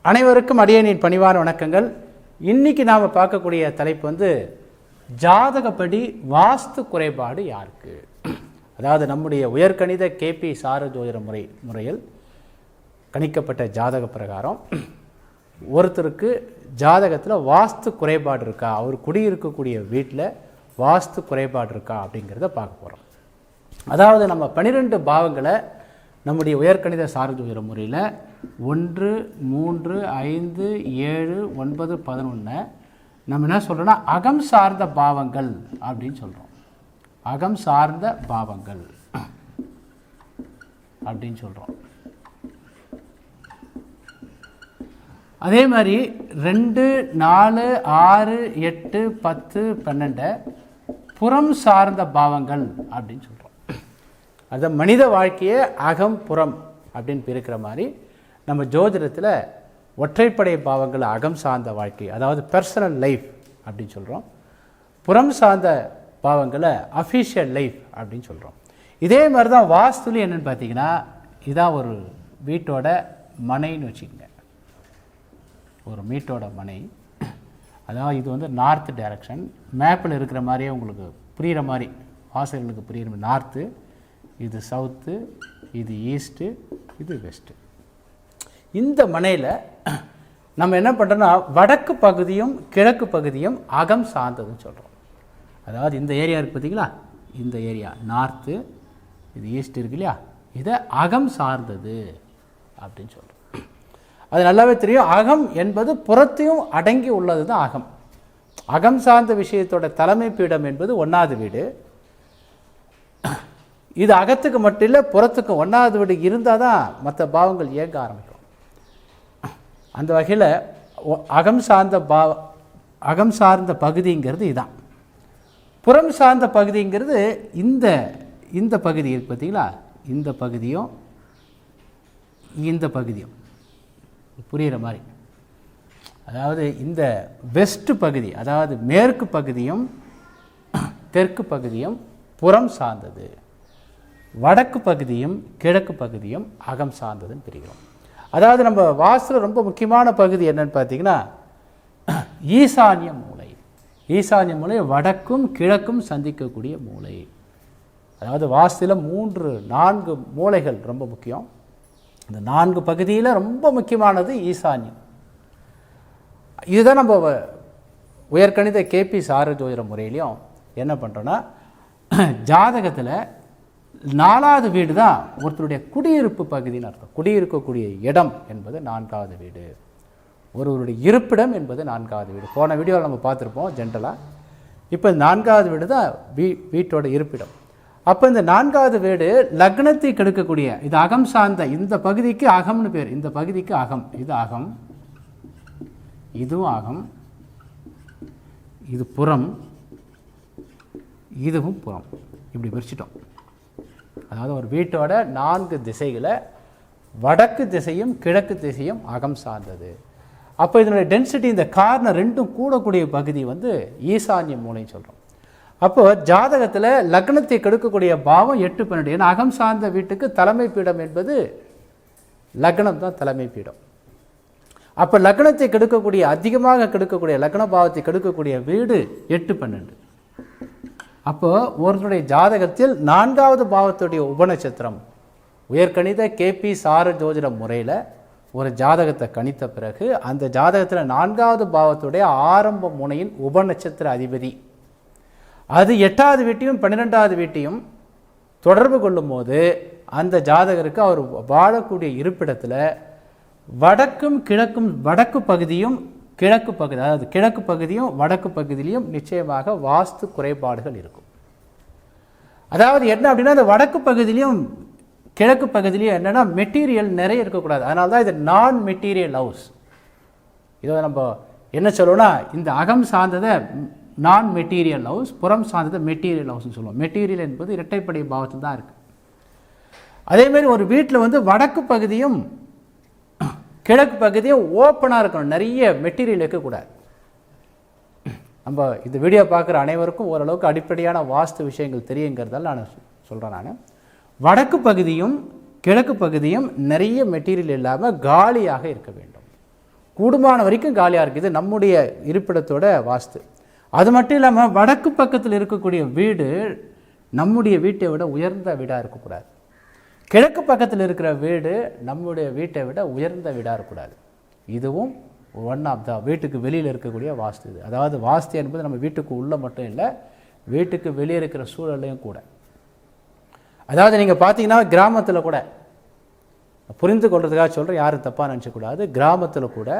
அனைவருக்கும் அடியேனின் பணிவான வணக்கங்கள். இன்னைக்கு நாம் பார்க்கக்கூடிய தலைப்பு ஜாதகப்படி வாஸ்து குறைபாடு யாருக்கு. அதாவது நம்முடைய உயர்கணித கேபி சார ஜோதிட முறையில் கணிக்கப்பட்ட ஜாதக பிரகாரம் ஒருத்தருக்கு ஜாதகத்தில் வாஸ்து குறைபாடு இருக்கா, அவர் குடியிருக்கக்கூடிய வீட்டில் வாஸ்து குறைபாடு இருக்கா அப்படிங்கிறத பார்க்க போகிறோம். அதாவது நம்ம 12 பாவங்களை நம்முடைய உயர்கணித சார ஜோதிட முறையில் 1, 3, 5, 7, 9, 11 நம்ம என்ன சொல்கிறோன்னா அகம் சார்ந்த பாவங்கள் அப்படின்னு சொல்கிறோம். அகம் சார்ந்த பாவங்கள் அப்படின்னு சொல்கிறோம். அதே மாதிரி 2, 4, 6, 8, 10, 12 புறம் சார்ந்த பாவங்கள் அப்படின்னு சொல்கிறோம். அது மனித வாழ்க்கையே அகம் புறம் அப்படின்னு பிரிக்கிற மாதிரி நம்ம ஜோதிடத்தில் ஒற்றைப்படை பாவங்கள் அகம் சார்ந்த வாழ்க்கை, அதாவது பர்சனல் லைஃப் அப்படின்னு சொல்கிறோம். புறம் சார்ந்த பாவங்களை அஃபிஷியல் லைஃப் அப்படின்னு சொல்கிறோம். இதே மாதிரி தான் வாஸ்துல என்னென்னு பார்த்தீங்கன்னா, இதான் ஒரு வீட்டோட மனைன்னு வச்சுக்கோங்க. ஒரு வீட்டோட மனை, அதாவது இது நார்த் டைரக்ஷன். மேப்பில் இருக்கிற மாதிரியே உங்களுக்கு புரிகிற மாதிரி, வாசகர்களுக்கு புரிகிற மாதிரி நார்த்து, இது சவுத்து, இது ஈஸ்ட்டு, இது வெஸ்ட்டு. இந்த மனையில் நம்ம என்ன பண்ணுறோன்னா வடக்கு பகுதியும் கிழக்கு பகுதியும் அகம் சார்ந்ததுன்னு சொல்கிறோம். அதாவது இந்த ஏரியா இருக்குது பார்த்தீங்களா, இந்த ஏரியா நார்த்து, இது ஈஸ்ட் இருக்கு இல்லையா, இதை அகம் சார்ந்தது அப்படின்னு சொல்கிறோம். அது நல்லாவே தெரியும். அகம் என்பது புறத்தையும் அடங்கி உள்ளது தான் அகம். அகம் சார்ந்த விஷயத்தோட தலைமை பீடம் என்பது 1வது வீடு. இது அகத்துக்கு மட்டும் இல்லை, புறத்துக்கு 1வது வீடு இருந்தால் தான் மற்ற பாவங்கள் இயங்க ஆரம்பிக்கும். அந்த வகையில் அகம் சார்ந்த பகுதிங்கிறது இதுதான். புறம் சார்ந்த பகுதிங்கிறது இந்த பகுதி இருக்கு பார்த்தீங்களா, இந்த பகுதியும் இந்த பகுதியும் புரிகிற மாதிரி. அதாவது இந்த வெஸ்ட் பகுதி, அதாவது மேற்கு பகுதியும் தெற்கு பகுதியும் புறம் சார்ந்தது, வடக்கு பகுதியும் கிழக்கு பகுதியும் அகம் சார்ந்ததுன்னு பிரிக்கிறோம். அதாவது நம்ம வாஸ்துல ரொம்ப முக்கியமான பகுதி என்னன்னு பார்த்தீங்கன்னா ஈசான்ய மூலை. ஈசான்ய மூலை வடக்கும் கிழக்கும் சந்திக்கக்கூடிய மூலை. அதாவது வாஸ்துல 3, 4 மூலைகள் ரொம்ப முக்கியம். இந்த 4 பகுதியில் ரொம்ப முக்கியமானது ஈசான்யம். இதுதான் நம்ம உயர்கணித கேபி சார ஜோதிட முறையிலையும் என்ன பண்ணுறோன்னா, ஜாதகத்தில் 4வது வீடு தான் ஒருத்தருடைய குடியிருப்பு பகுதின்னு அர்த்தம். குடியிருக்கக்கூடிய இடம் என்பது 4வது வீடு. ஒருவருடைய இருப்பிடம் என்பது 4வது வீடு. போன வீடியோவில் நம்ம பார்த்துருப்போம் ஜென்ரலாக. இப்போ 4வது வீடு தான் வீட்டோட இருப்பிடம். அப்போ இந்த 4வது வீடு லக்னத்தை கெடுக்கக்கூடிய, இது அகம் சார்ந்த, இந்த பகுதிக்கு அகம்னு பேர், இந்த பகுதிக்கு அகம், இது அகம், இதுவும் அகம், இது புறம், இதுவும் புறம், இப்படி பிரிச்சிட்டோம். அதாவது ஒரு வீட்டோட 4 திசைகளை வடக்கு திசையும் கிழக்கு திசையும் அகம் சார்ந்தது. அப்போ இதனுடைய டென்சிட்டி, இந்த கார்னர் ரெண்டும் கூடக்கூடிய பகுதி ஈசான்ய மூலைன்னு சொல்கிறோம். அப்போ ஜாதகத்தில் லக்னத்தை கெடுக்கக்கூடிய பாவம் 8, 12. ஏன்னா அகம் சார்ந்த வீட்டுக்கு தலைமை பீடம் என்பது லக்னம் தான் தலைமை பீடம். அப்போ லக்னத்தை கெடுக்கக்கூடிய, அதிகமாக கெடுக்கக்கூடிய, லக்ன பாவத்தை கெடுக்கக்கூடிய வீடு 8, 12. அப்போ ஒருவருடைய ஜாதகத்தில் 4வது பாவத்துடைய உபநட்சத்திரம், உயர்கணித கேபி சார ஜோதிட முறையில் ஒரு ஜாதகத்தை கணித்த பிறகு அந்த ஜாதகத்தில் 4வது பாவத்துடைய ஆரம்ப முனையின் உபநட்சத்திர அதிபதி அது 8வது வீட்டையும் 12வது வீட்டையும் தொடர்பு கொள்ளும் போது அந்த ஜாதகருக்கு அவர் வாழக்கூடிய இருப்பிடத்தில் வடக்கும் கிழக்கும், வடக்கு பகுதியும் கிழக்கு பகுதி, அதாவது கிழக்கு பகுதியும் வடக்கு பகுதியிலையும் நிச்சயமாக வாஸ்து குறைபாடுகள் இருக்கும். அதாவது என்ன அப்படின்னா, அந்த வடக்கு பகுதியிலையும் கிழக்கு பகுதியிலையும் என்னென்னா மெட்டீரியல் நிறைய இருக்கக்கூடாது. அதனால தான் இது நான் மெட்டீரியல் ஹவுஸ். இதை நம்ம என்ன சொல்லுவோம்னா, இந்த அகம் சார்ந்ததை நான் மெட்டீரியல் ஹவுஸ், புறம் சார்ந்ததை மெட்டீரியல் ஹவுஸ்ன்னு சொல்லுவோம். மெட்டீரியல் என்பது இரட்டைப்படை பாவத்தில் தான் இருக்குது. அதேமாதிரி ஒரு வீட்டில் வடக்கு பகுதியும் கிழக்கு பகுதியும் ஓப்பனாக இருக்கணும், நிறைய மெட்டீரியல் இருக்கக்கூடாது. நம்ம இந்த வீடியோ பார்க்குற அனைவருக்கும் ஓரளவுக்கு அடிப்படையான வாஸ்து விஷயங்கள் தெரியுங்கிறதால நான் சொல்கிறேன். வடக்கு பகுதியும் கிழக்கு பகுதியும் நிறைய மெட்டீரியல் இல்லாமல் காலியாக இருக்க வேண்டும். கூடுமான வரைக்கும் காலியாக இருக்குது. இது நம்முடைய இருப்பிடத்தோட வாஸ்து. அது மட்டும் இல்லாமல் வடக்கு பக்கத்தில் இருக்கக்கூடிய வீடு நம்முடைய வீட்டை விட உயர்ந்த வீடாக இருக்கக்கூடாது. கிழக்கு பக்கத்தில் இருக்கிற வீடு நம்முடைய வீட்டை விட உயர்ந்த வீடாக இருக்கக்கூடாது. இதுவும் ஒன் ஆஃப் த வீட்டுக்கு வெளியில் இருக்கக்கூடிய வாஸ்து. இது அதாவது வாஸ்து என்பது நம்ம வீட்டுக்கு உள்ளே மட்டும் இல்லை, வீட்டுக்கு வெளியே இருக்கிற சூழலையும் கூட. அதாவது நீங்கள் பார்த்தீங்கன்னா கிராமத்தில் கூட, புரிந்து கொள்றதுக்காக சொல்கிறேன், யாரும் தப்பாக நினச்சக்கூடாது, கிராமத்தில் கூட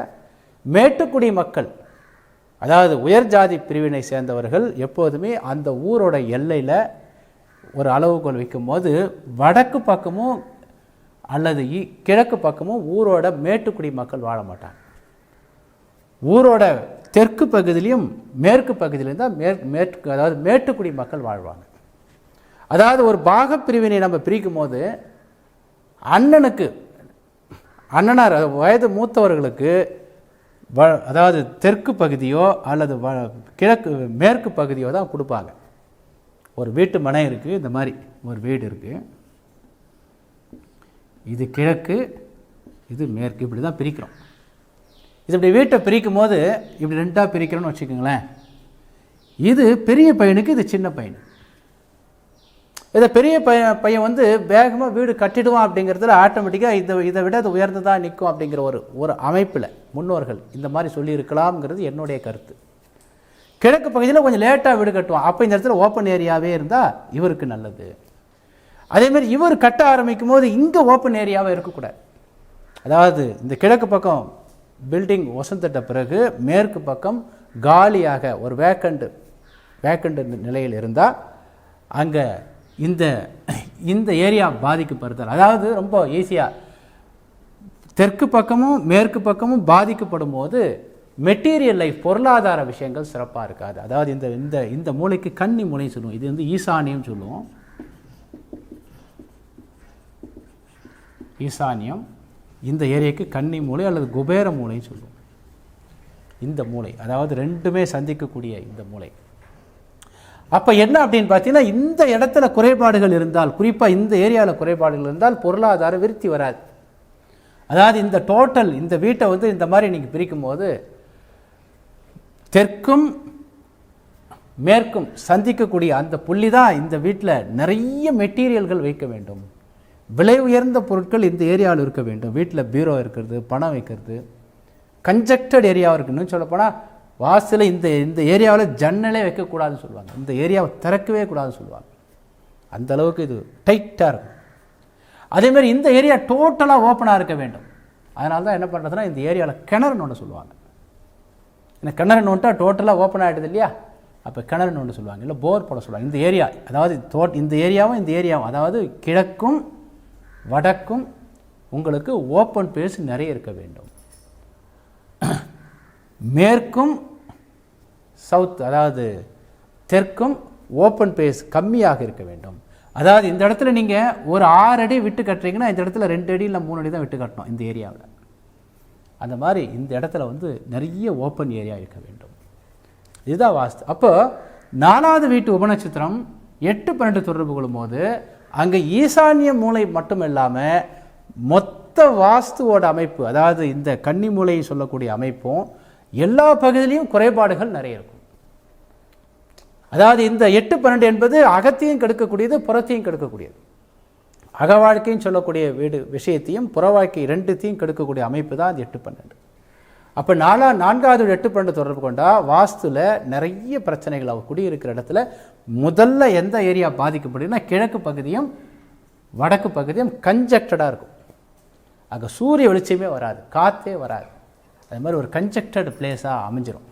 மேட்டுக்குடி மக்கள், அதாவது உயர் ஜாதி பிரிவினை சேர்ந்தவர்கள் எப்போதுமே அந்த ஊரோட எல்லையில் ஒரு அளவுகோல் வைக்கும் போது வடக்கு பக்கமும் அல்லது கிழக்கு பக்கமும் ஊரோட மேட்டுக்குடி மக்கள் வாழ மாட்டாங்க. ஊரோட தெற்கு பகுதியிலையும் மேற்கு பகுதியிலையும் தான் மேற்கு அதாவது மேட்டுக்குடி மக்கள் வாழ்வாங்க. அதாவது ஒரு பாகப்பிரிவினை நம்ம பிரிக்கும் போது அண்ணனார் வயது மூத்தவர்களுக்கு அதாவது தெற்கு பகுதியோ அல்லது மேற்கு பகுதியோ தான் கொடுப்பாங்க. ஒரு வீட்டு மனை இருக்குது, இந்த மாதிரி ஒரு வீடு இருக்குது, இது கிழக்கு இது மேற்கு, இப்படி தான் பிரிக்கிறோம். இது இப்படி வீட்டை பிரிக்கும் போது இப்படி ரெண்டாக பிரிக்கிறோன்னு வச்சுக்கோங்களேன். இது பெரிய பையனுக்கு, இது சின்ன பையன். இதை பெரிய பையன் வந்து வேகமாக வீடு கட்டிடுவான் அப்படிங்கிறதுல ஆட்டோமேட்டிக்காக இதை விட அது உயர்ந்ததாக நிற்கும் அப்படிங்கிற ஒரு அமைப்பில் முன்னோர்கள் இந்த மாதிரி சொல்லியிருக்கலாம்ங்கிறது என்னுடைய கருத்து. கிழக்கு பகுதியில் கொஞ்சம் லேட்டாக வீடு கட்டுவான், அப்போ இந்த இடத்துல ஓப்பன் ஏரியாவே இருந்தால் இவருக்கு நல்லது. அதேமாதிரி இவர் கட்ட ஆரம்பிக்கும் போது இங்கே ஓப்பன் ஏரியாவே இருக்கக்கூடாது. அதாவது இந்த கிழக்கு பக்கம் பில்டிங் வசந்தட்ட பிறகு மேற்கு பக்கம் காலியாக ஒரு வேக்கண்ட் நிலையில் இருந்தால் அங்கே இந்த ஏரியா பாதிக்கப்படுதல். அதாவது ரொம்ப ஈஸியாக தெற்கு பக்கமும் மேற்கு பக்கமும் பாதிக்கப்படும் போது மெட்டீரியல் லைஃப், பொருளாதார விஷயங்கள் சிறப்பாக இருக்காது. அதாவது இந்த மூளைக்கு கன்னி மூளைன்னு சொல்லுவோம், இது வந்து ஈசானியம் சொல்லுவோம். ஈசானியம் இந்த ஏரியாவுக்கு கன்னி மூளை அல்லது குபேர மூளைன்னு சொல்லுவோம். இந்த மூளை அதாவது ரெண்டுமே சந்திக்கக்கூடிய இந்த மூளை. அப்போ என்ன அப்படின்னு பார்த்தீங்கன்னா, இந்த இடத்துல குறைபாடுகள் இருந்தால், குறிப்பாக இந்த ஏரியாவில் குறைபாடுகள் இருந்தால் பொருளாதார விருத்தி வராது. அதாவது இந்த டோட்டல் இந்த வீட்டை வந்து இந்த மாதிரி நீங்கள் பிரிக்கும் போது தெற்கும் மேற்கும் சந்திக்கக்கூடிய அந்த புள்ளி தான் இந்த வீட்டில் நிறைய மெட்டீரியல்கள் வைக்க வேண்டும், விலை உயர்ந்த பொருட்கள் இந்த ஏரியாவில் இருக்க வேண்டும். வீட்டில் பீரோ இருக்கிறது, பணம் வைக்கிறது, கன்ஜெக்டட் ஏரியாவாக இருக்குன்னு சொல்லப்போனால் வாசலில் இந்த ஏரியாவில் ஜன்னலே வைக்கக்கூடாதுன்னு சொல்லுவாங்க, இந்த ஏரியாவை திறக்கவே கூடாதுன்னு சொல்லுவாங்க. அந்த அளவுக்கு இது டைட்டாக இருக்கும். அதேமாதிரி இந்த ஏரியா டோட்டலாக ஓப்பனாக இருக்க வேண்டும். அதனால தான் என்ன பண்ணுறதுன்னா இந்த ஏரியாவில் கிணறு நோண்ட சொல்லுவாங்க. ஏன்னா கிணறு நோண்டா டோட்டலாக ஓப்பன் ஆகிடுது இல்லையா, அப்போ கிணறு நோண்ட சொல்லுவாங்க, இல்லை போர் போட சொல்லுவாங்க. இந்த ஏரியா அதாவது இந்த ஏரியாவும் அதாவது கிழக்கும் வடக்கும் உங்களுக்கு ஓப்பன் பேஸ் நிறைய இருக்க வேண்டும். மேற்கும் சவுத் அதாவது தெற்கும் ஓப்பன் பேஸ் கம்மியாக இருக்க வேண்டும். அதாவது இந்த இடத்துல நீங்கள் ஒரு 6 அடி விட்டு கட்டுறீங்கன்னா இந்த இடத்துல 2 அடி இல்லை 3 அடி தான் விட்டு கட்டணும் இந்த ஏரியாவில். அந்த மாதிரி இந்த இடத்துல வந்து நிறைய ஓப்பன் ஏரியா இருக்க வேண்டும். இதுதான் வாஸ்து. அப்போ 4வது வீட்டு உபநட்சத்திரம் 8-12 தொடர்பு கொள்ளும் போது அங்கே ஈசானிய மூலை மட்டும் இல்லாமல் மொத்த வாஸ்துவோட அமைப்பு, அதாவது இந்த கன்னி மூலையை சொல்லக்கூடிய அமைப்பும் எல்லா பகுதியிலையும் குறைபாடுகள் நிறைய இருக்கும். அதாவது இந்த 8-12 என்பது அகத்தையும் கெடுக்கக்கூடியது, புறத்தையும் கெடுக்கக்கூடியது. அக வாழ்க்கையும் சொல்லக்கூடிய வீடு விஷயத்தையும் புற வாழ்க்கை ரெண்டுத்தையும் கெடுக்கக்கூடிய அமைப்பு தான் அது 8-12. அப்போ 4வது 8-12 தொடர்பு கொண்டா வாஸ்துல நிறைய பிரச்சனைகள் அவ குடியிருக்கிற இடத்துல முதல்ல எந்த ஏரியா பாதிக்கப்படுதுன்னா கிழக்கு பகுதியும் வடக்கு பகுதியும் கன்ஜெக்டடாக இருக்கும். அங்கே சூரிய வெளிச்சமே வராது, காற்றே வராது. அது மாதிரி ஒரு கன்ஜெக்டட் பிளேஸாக அமைஞ்சிடும்.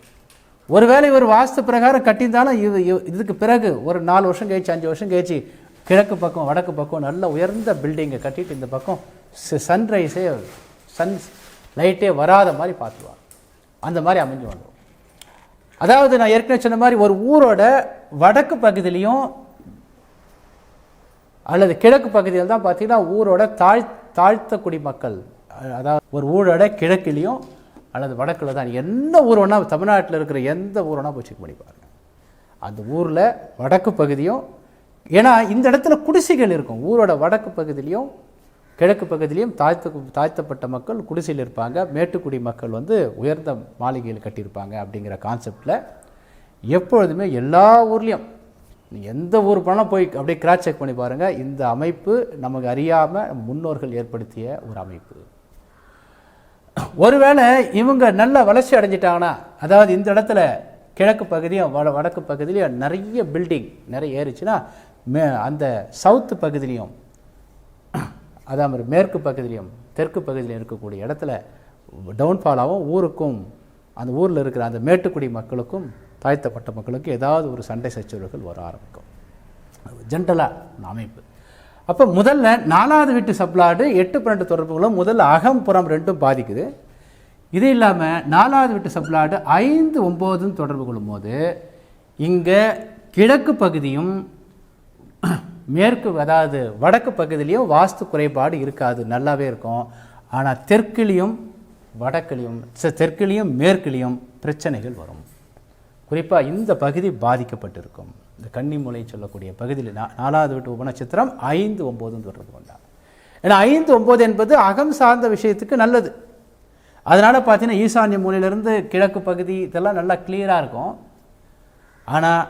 ஒருவேளை ஒரு வாஸ்து பிரகாரம் கட்டியிருந்தாலும் இதுக்கு பிறகு ஒரு 4 வருஷம் கழிச்சு 5 வருஷம் கழிச்சு கிழக்கு பக்கம் வடக்கு பக்கம் நல்ல உயர்ந்த பில்டிங்கை கட்டிட்டு இந்த பக்கம் சன்ரைஸே சன் லைட்டே வராத மாதிரி பார்த்துருவாங்க. அந்த மாதிரி அமைஞ்சு வந்துடும். அதாவது நான் ஏற்கனவே சொன்ன மாதிரி ஒரு ஊரோட வடக்கு பகுதியிலையும் அல்லது கிழக்கு பகுதியில் தான் பார்த்தீங்கன்னா ஊரோட தாழ்த்த குடிமக்கள், அதாவது ஒரு ஊரோட கிழக்கிலையும் அல்லது வடக்கில் தான் எந்த ஊர் வேணா தமிழ்நாட்டில் இருக்கிற எந்த ஊர் வேணா போய் செக் பண்ணி பாருங்க. அந்த ஊரில் வடக்கு பகுதியும், ஏன்னா இந்த இடத்துல குடிசைகள் இருக்கும், ஊரோட வடக்கு பகுதியிலையும் கிழக்கு பகுதியிலையும் தாழ்த்தப்பட்ட மக்கள் குடிசையில் இருப்பாங்க, மேட்டுக்குடி மக்கள் வந்து உயர்ந்த மாளிகையில் கட்டியிருப்பாங்க. அப்படிங்கிற கான்செப்டில் எப்பொழுதுமே எல்லா ஊர்லேயும் நீங்கள் எந்த ஊர் போனால் போய் அப்படியே கிராஸ் செக் பண்ணி பாருங்கள், இந்த அமைப்பு நமக்கு அறியாமல் முன்னோர்கள் ஏற்படுத்திய ஒரு அமைப்பு. ஒருவேளை இவங்க நல்ல வளர்ச்சி அடைஞ்சிட்டாங்கன்னா, அதாவது இந்த இடத்துல கிழக்கு பகுதியும் வடக்கு பகுதியிலையும் நிறைய பில்டிங் நிறைய ஏறிச்சுன்னா, அந்த சவுத்து பகுதியிலையும் அதாவது மேற்கு பகுதியிலையும் தெற்கு பகுதியிலையும் இருக்கக்கூடிய இடத்துல டவுன்ஃபால் ஆகும். ஊருக்கும் அந்த ஊரில் இருக்கிற அந்த மேட்டுக்குடி மக்களுக்கும் தாழ்த்தப்பட்ட மக்களுக்கும் ஏதாவது ஒரு சண்டை சச்சரவுகள் வர ஆரம்பிக்கும். ஜென்ரலாக அமைப்பு. அப்போ முதல்ல 4வது வீட்டு சப்ளாடு 8-12 தொடர்புகளும் முதல்ல அகம்புறம் ரெண்டும் பாதிக்குது. இது இல்லாமல் 4வது வீட்டு சப்ளாடு 5-9 தொடர்பு கொள்ளும் போது இங்கே கிழக்கு பகுதியும் மேற்கு அதாவது வடக்கு பகுதியிலையும் வாஸ்து குறைபாடு இருக்காது, நல்லாவே இருக்கும். ஆனால் தெற்குலேயும் வடக்குலையும் தெற்குலேயும் மேற்குலேயும் பிரச்சனைகள் வரும். குறிப்பாக இந்த பகுதி பாதிக்கப்பட்டிருக்கும். இந்த கன்னிமூலை சொல்லக்கூடிய பகுதியில் 4வது வீட்டு உபநட்சத்திரம் 5-9 தொடர்பு கொண்டார். ஏன்னா 5-9 என்பது அகம் சார்ந்த விஷயத்துக்கு நல்லது. அதனால் பார்த்தீங்கன்னா ஈசான்ய மூலையிலிருந்து கிழக்கு பகுதி இதெல்லாம் நல்லா கிளியராக இருக்கும். ஆனால்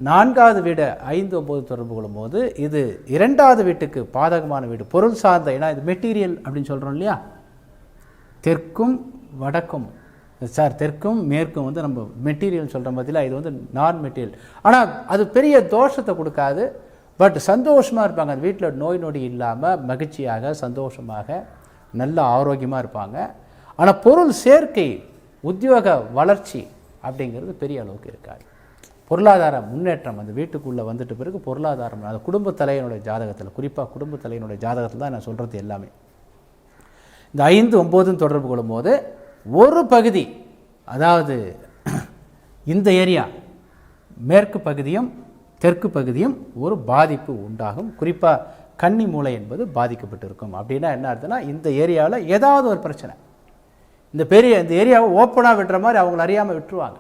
4வது வீடு 5-9 தொடர்பு கொள்ளும்போது இது 2வது வீட்டுக்கு பாதகமான வீடு, பொருள் சார்ந்த. ஏன்னா இது மெட்டீரியல் அப்படின்னு சொல்கிறோம் இல்லையா, தெற்கும் வடக்கும் தெற்கும் மேற்கும் வந்து நம்ம மெட்டீரியல் சொல்கிற மாதிரிலாம் இது வந்து நான் மெட்டீரியல். ஆனால் அது பெரிய தோஷத்தை கொடுக்காது, பட் சந்தோஷமாக இருப்பாங்க. அந்த வீட்டில் நோய் நொடி இல்லாமல் மகிழ்ச்சியாக சந்தோஷமாக நல்ல ஆரோக்கியமாக இருப்பாங்க. ஆனால் பொருள் சேர்க்கை உத்தியோக வளர்ச்சி அப்படிங்கிறது பெரிய அளவுக்கு இருக்காது. பொருளாதார முன்னேற்றம் அந்த வீட்டுக்குள்ளே வந்துட்டு பிறகு பொருளாதாரம் அந்த குடும்ப தலைவனுடைய ஜாதகத்தில், குறிப்பாக குடும்ப தலைவனுடைய ஜாதகத்தில் தான் நான் சொல்கிறது எல்லாமே. இந்த 5-9 தொடர்பு கொள்ளும்போது ஒரு பகுதி, அதாவது இந்த ஏரியா மேற்கு பகுதியும் தெற்கு பகுதியும் ஒரு பாதிப்பு உண்டாகும். குறிப்பாக கன்னி மூளை என்பது பாதிக்கப்பட்டிருக்கும். அப்படின்னா என்ன அர்த்தம்னா, இந்த ஏரியாவில் ஏதாவது ஒரு பிரச்சனை, இந்த ஏரியாவை ஓப்பனாக விட்டுற மாதிரி அவங்கள அறியாமல் விட்டுருவாங்க.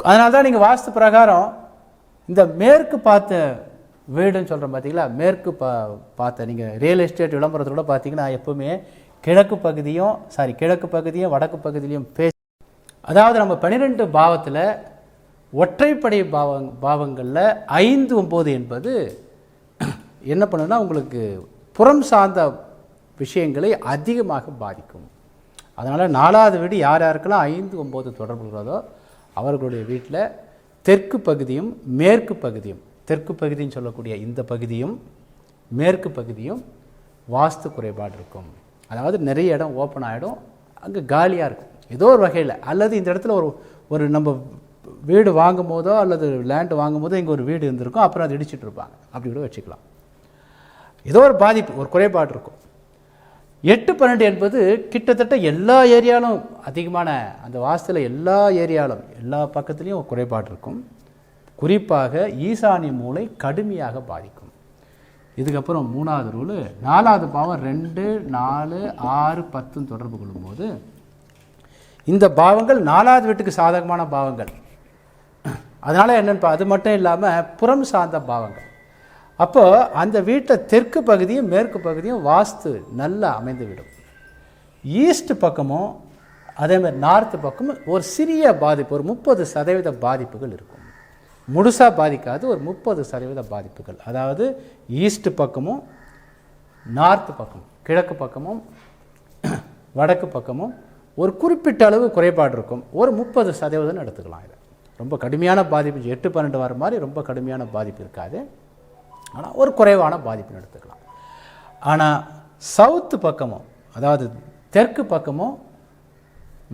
அதனால தான் நீங்கள் வாஸ்து பிரகாரம் இந்த மேற்கு பார்த்த வீடுன்னு சொல்கிறோம் பார்த்தீங்களா, மேற்கு பார்த்த நீங்கள் ரியல் எஸ்டேட் விளம்பரத்தோட பார்த்தீங்கன்னா எப்போவுமே கிழக்கு பகுதியும் வடக்கு பகுதியிலையும் அதாவது நம்ம 12 பாவத்தில் ஒற்றைப்படை பாவங்களில் 5-9 என்பது என்ன பண்ணுன்னா உங்களுக்கு புறம் சார்ந்த விஷயங்களை அதிகமாக பாதிக்கும். அதனால் 4வது வீடு யார் யாருக்கெல்லாம் 5-9 தொடர்புகிறதோ அவர்களுடைய வீட்டில் தெற்கு பகுதியும் மேற்கு பகுதியும், தெற்கு பகுதின்னு சொல்லக்கூடிய இந்த பகுதியும் மேற்கு பகுதியும் வாஸ்து குறைபாடு இருக்கும். அதாவது நிறைய இடம் ஓப்பன் ஆகிடும், அங்கே காலியாக இருக்கும் ஏதோ ஒரு வகையில். அல்லது இந்த இடத்துல ஒரு நம்ம வீடு வாங்கும் போதோ அல்லது லேண்டு வாங்கும் போதோ இங்கே ஒரு வீடு இருந்திருக்கும், அப்புறம் அதை இடிச்சிட்டு இருப்பாங்க, அப்படி கூட வச்சுக்கலாம். ஏதோ ஒரு பாதிப்பு, ஒரு குறைபாடு இருக்கும். 8-12 என்பது கிட்டத்தட்ட எல்லா ஏரியாலும் அதிகமான அந்த வாஸ்துவில் எல்லா பக்கத்துலேயும் ஒரு குறைபாடு இருக்கும். குறிப்பாக ஈசானிய மூலை கடுமையாக பாதிக்கும். இதுக்கப்புறம் 3வது ரூலு 4வது பாவம் 2, 4, 6, 10 தொடர்பு கொள்ளும்போது இந்த பாவங்கள் 4வது வீட்டுக்கு சாதகமான பாவங்கள். அதனால் என்னென்னு அது மட்டும் இல்லாமல் புறம் சார்ந்த பாவங்கள். அப்போது அந்த வீட்டில் தெற்கு பகுதியும் மேற்கு பகுதியும் வாஸ்து நல்லா அமைந்துவிடும். ஈஸ்ட் பக்கமும் அதேமாதிரி நார்த்து பக்கமும் ஒரு சிறிய பாதிப்பு, ஒரு 30% பாதிப்புகள் இருக்கும். முழுசாக பாதிக்காது, ஒரு 30% பாதிப்புகள். அதாவது ஈஸ்ட் பக்கமும் நார்த்து பக்கமும் கிழக்கு பக்கமும் வடக்கு பக்கமும் ஒரு குறிப்பிட்ட அளவு குறைபாடு இருக்கும். ஒரு 30% எடுத்துக்கலாம். இதை ரொம்ப கடுமையான பாதிப்பு 8-12 வர மாதிரி ரொம்ப கடுமையான பாதிப்பு இருக்காது, ஆனால் ஒரு குறைவான பாதிப்புன்னு எடுத்துக்கலாம். ஆனால் சவுத்து பக்கமும் அதாவது தெற்கு பக்கமும்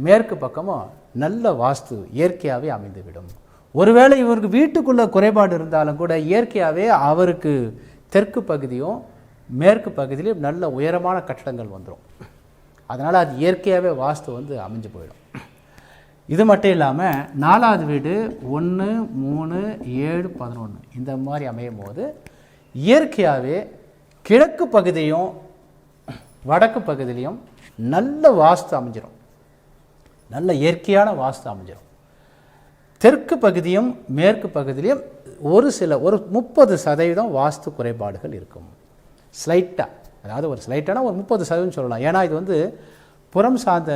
மேற்கு பக்கமும் நல்ல வாஸ்து இயற்கையாகவே அமைந்துவிடும். ஒருவேளை இவருக்கு வீட்டுக்குள்ளே குறைபாடு இருந்தாலும் கூட இயற்கையாகவே அவருக்கு தெற்கு பகுதியும் மேற்கு பகுதியிலையும் நல்ல உயரமான கட்டடங்கள் வந்துடும். அதனால் அது இயற்கையாகவே வாஸ்து வந்து அமைஞ்சு போயிடும். இது மட்டும் இல்லாமல் 4வது வீடு 1, 3, 7, 11 இந்த மாதிரி அமையும் போது இயற்கையாகவே கிழக்கு பகுதியும் வடக்கு பகுதியிலையும் நல்ல வாஸ்து அமைஞ்சிடும், நல்ல இயற்கையான வாஸ்து அமைஞ்சிடும். தெற்கு பகுதியும் மேற்கு பகுதியிலையும் ஒரு 30% வாஸ்து குறைபாடுகள் இருக்கும், ஸ்லைட்டாக. அதாவது ஒரு ஸ்லைட்டான ஒரு 30% சொல்லலாம். ஏன்னா இது வந்து புறம் சார்ந்த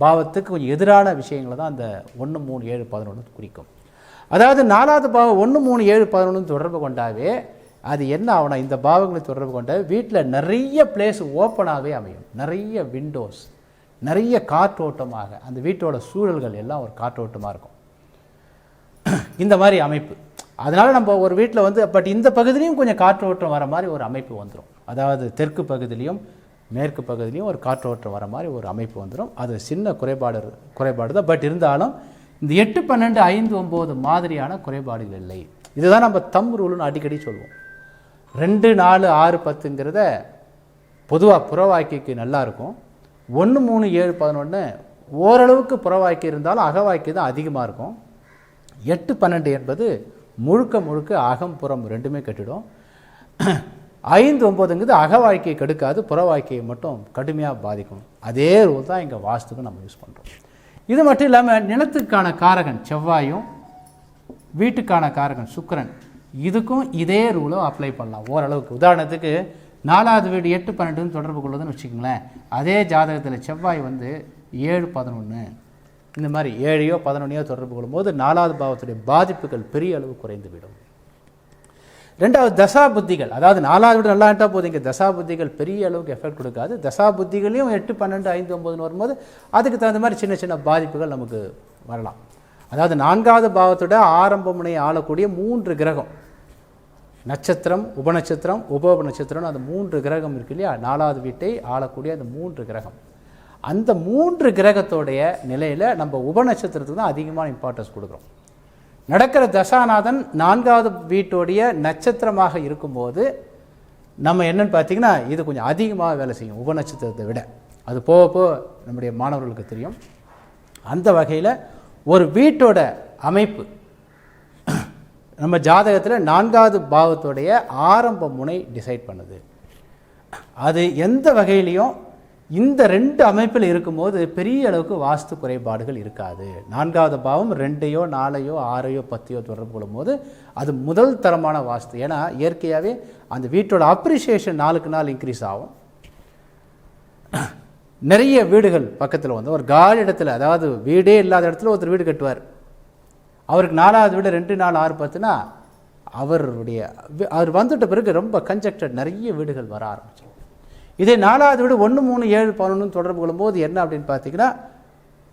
பாவத்துக்கு கொஞ்சம் எதிரான விஷயங்களை தான் அந்த 1, 3, 7, 11 குறிக்கும். அதாவது 4வது பாவம் 1, 3, 7, 11 தொடர்பு கொண்டாவே அது என்ன ஆகணும், இந்த பாவங்களை தொடர்பு கொண்டாவே வீட்டில் நிறைய பிளேஸ் ஓப்பனாகவே அமையும், நிறைய விண்டோஸ், நிறைய காற்றோட்டமாக அந்த வீட்டோட சூழல்கள் எல்லாம் ஒரு காற்றோட்டமாக இருக்கும். இந்த மாதிரி அமைப்பு. அதனால் நம்ம ஒரு வீட்டில் வந்து பட் இந்த பகுதியிலையும் கொஞ்சம் காற்றோட்டம் வர மாதிரி ஒரு அமைப்பு வந்துடும். அதாவது தெற்கு பகுதியிலையும் மேற்கு பகுதியிலையும் ஒரு காற்றோட்டம் வர மாதிரி ஒரு அமைப்பு வந்துடும். அது சின்ன குறைபாடு தான். பட் இருந்தாலும் இந்த 8, 12, 5, 9 மாதிரியான குறைபாடுகள் இல்லை. இதுதான் நம்ம தம் ரூல்னு அடிக்கடி சொல்லுவோம். 2, 4, 6, 10ங்கிறத பொதுவாக புறவாக்கிக்கு நல்லா இருக்கும். 1, 3, 7, 11 ஓரளவுக்கு புறவாக்கி இருந்தாலும் அகவாக்கி தான் அதிகமாக இருக்கும். 8, 12 என்பது முழுக்க அகம் புறம் ரெண்டுமே கட்டிடும். 5, 9ங்கிறது அகவாழ்க்கையை கெடுக்காது, புற வாழ்க்கையை மட்டும் கடுமையாக பாதிக்கும். அதே ரூல் தான் இங்கே வாஸ்துக்கு நம்ம யூஸ் பண்ணுறோம். இது மட்டும் இல்லாமல் நிலத்துக்கான காரகன் செவ்வாயும் வீட்டுக்கான காரகன் சுக்கிரன், இதுக்கும் இதே ரூலும் அப்ளை பண்ணலாம் ஓரளவுக்கு. உதாரணத்துக்கு 4வது வீடு 8, 12 தொடர்பு கொள்ளுதுன்னு வச்சுக்கோங்களேன். அதே ஜாதகத்தில் செவ்வாய் வந்து 7, 11 இந்த மாதிரி 7யோ 11யோ தொடர்பு கொள்ளும்போது 4வது பாவத்துடைய பாதிப்புகள் பெரிய அளவு குறைந்து விடும். 2வது தசா புத்திகள், அதாவது 4வது வீடு நல்லா இருந்தால் போதும், இங்கே தசா புத்திகள் பெரிய அளவுக்கு எஃபெக்ட் கொடுக்காது. தசா புத்திகளையும் 8, 12, 5, 9 வரும்போது அதுக்கு தகுந்த மாதிரி சின்ன பாதிப்புகள் நமக்கு வரலாம். அதாவது 4வது பாவத்தோட ஆரம்ப முனையை ஆளக்கூடிய 3 கிரகம், நட்சத்திரம், உபநட்சத்திரம், உபநட்சத்திரம், அந்த 3 கிரகம் இருக்கு இல்லையா, 4வது வீட்டை ஆளக்கூடிய அந்த 3 கிரகம், அந்த 3 கிரகத்தோடைய நிலையில் நம்ம உபநட்சத்திரத்துக்கு தான் அதிகமான இம்பார்ட்டன்ஸ் கொடுக்குறோம். நடக்கிற தசாநாதன் 4வது வீட்டோடைய நட்சத்திரமாக இருக்கும்போது நம்ம என்னன்னு பார்த்தீங்கன்னா இது கொஞ்சம் அதிகமாக வேலை செய்யும் உபநட்சத்திரத்தை விட. அது போக நம்முடைய மாணவர்களுக்கு தெரியும். அந்த வகையில் ஒரு வீட்டோட அமைப்பு நம்ம ஜாதகத்தில் 4வது பாவத்தோடைய ஆரம்ப முனை டிசைட் பண்ணுது. அது எந்த வகையிலையும் இந்த 2 அமைப்பில் இருக்கும்போது பெரிய அளவுக்கு வாஸ்து குறைபாடுகள் இருக்காது. 4வது பாவம் 2யோ 4யோ 6யோ 10யோ தொடர்பு கொள்ளும்போது அது முதல் தரமான வாஸ்து. ஏன்னா இயற்கையாகவே அந்த வீட்டோட அப்ரிசியேஷன் நாளுக்கு நாள் இன்க்ரீஸ் ஆகும். நிறைய வீடுகள் பக்கத்தில் வந்து ஒரு காலி இடத்துல, அதாவது வீடே இல்லாத இடத்துல ஒருத்தர் வீடு கட்டுவார். அவருக்கு 4வது வீடு 2, 4, 6, 10னா அவர் வந்துட்ட பிறகு ரொம்ப கன்ஜெக்டட் நிறைய வீடுகள் வர ஆரம்பிச்சிடும். இதே 4வது வீடு 1, 3, 7, 11 தொடர்பு கொள்ளும்போது என்ன அப்படின்னு பார்த்தீங்கன்னா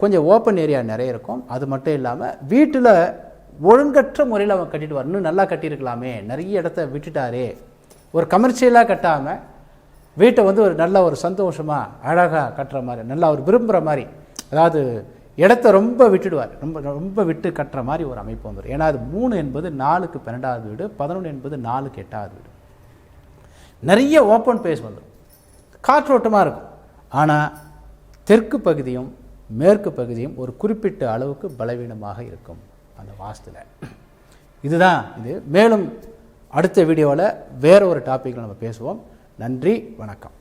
கொஞ்சம் ஓப்பன் ஏரியா நிறைய இருக்கும். அது மட்டும் இல்லாமல் வீட்டில் ஒழுங்கற்ற முறையில் அவன் கட்டிட்டு வர, இன்னும் நல்லா கட்டியிருக்கலாமே, நிறைய இடத்த விட்டுட்டாரே, ஒரு கமர்ஷியலாக கட்டாமல் வீட்டை வந்து ஒரு நல்ல ஒரு சந்தோஷமாக அழகாக கட்டுற மாதிரி, நல்லா ஒரு விரும்புகிற மாதிரி, அதாவது இடத்த ரொம்ப விட்டுடுவார், ரொம்ப விட்டு கட்டுற மாதிரி ஒரு அமைப்பு வந்துடும். ஏன்னா அது 3 என்பது 4க்கு 12வது வீடு, 11 என்பது 4க்கு 8வது வீடு. நிறைய ஓப்பன் பேஸ் வந்துடும், காற்றோட்டமாக இருக்கும். ஆனால் தெற்கு பகுதியும் மேற்கு பகுதியும் ஒரு குறிப்பிட்ட அளவுக்கு பலவீனமாக இருக்கும் அந்த வாஸ்துல. இதுதான் இது. மேலும் அடுத்த வீடியோவில் வேற ஒரு டாப்பிக்கில் நம்ம பேசுவோம். நன்றி, வணக்கம்.